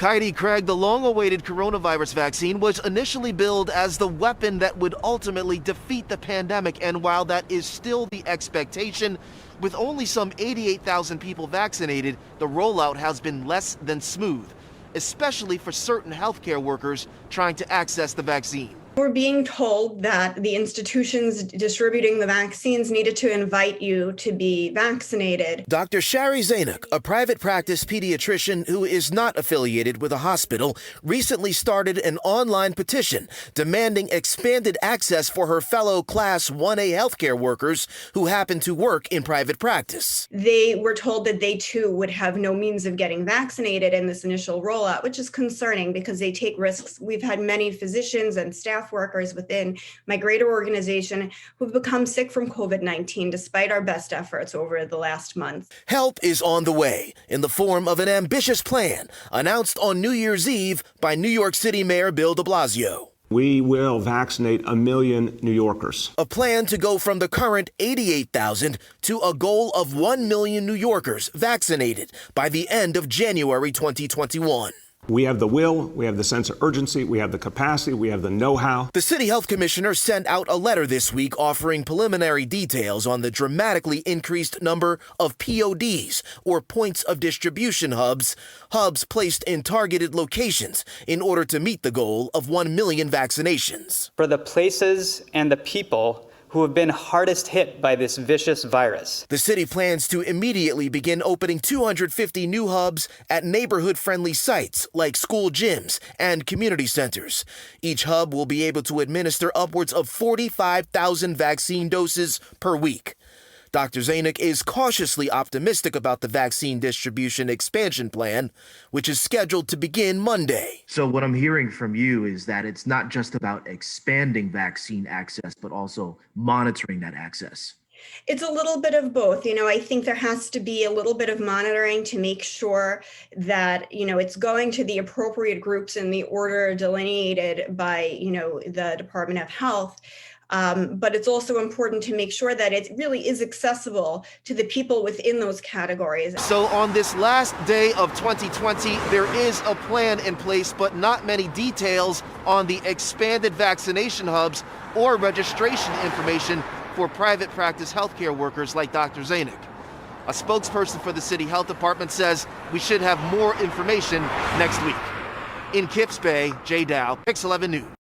Heidi Craig, the long-awaited coronavirus vaccine was initially billed as the weapon that would ultimately defeat the pandemic, and while that is still the expectation, with only some 88,000 people vaccinated, the rollout has been less than smooth, especially for certain healthcare workers trying to access the vaccine. We're being told that the institutions distributing the vaccines needed to invite you to be vaccinated. Dr. Shari Zainuk, a private practice pediatrician who is not affiliated with a hospital, recently started an online petition demanding expanded access for her fellow Class 1A healthcare workers who happen to work in private practice. They were told that they too would have no means of getting vaccinated in this initial rollout, which is concerning because they take risks. We've had many physicians and staff workers within my greater organization who've become sick from COVID-19 despite our best efforts over the last month. Help is on the way in the form of an ambitious plan announced on New Year's Eve by New York City Mayor Bill de Blasio. We will vaccinate 1 million New Yorkers. A plan to go from the current 88,000 to a goal of 1 million New Yorkers vaccinated by the end of January 2021. We have the will, we have the sense of urgency, we have the capacity, we have the know-how. The city health commissioner sent out a letter this week offering preliminary details on the dramatically increased number of PODs, or points of distribution hubs placed in targeted locations in order to meet the goal of 1 million vaccinations. For the places and the people who have been hardest hit by this vicious virus. The city plans to immediately begin opening 250 new hubs at neighborhood-friendly sites like school gyms and community centers. Each hub will be able to administer upwards of 45,000 vaccine doses per week. Dr. Zainuk is cautiously optimistic about the vaccine distribution expansion plan, which is scheduled to begin Monday. So what I'm hearing from you is that it's not just about expanding vaccine access, but also monitoring that access. It's a little bit of both. I think there has to be a little bit of monitoring to make sure that, it's going to the appropriate groups in the order delineated by, the Department of Health. But it's also important to make sure that it really is accessible to the people within those categories. So on this last day of 2020, there is a plan in place, but not many details on the expanded vaccination hubs or registration information for private practice healthcare workers like Dr. Zainuk. A spokesperson for the city health department says we should have more information next week. In Kips Bay, Jay Dow, Pix 11 News.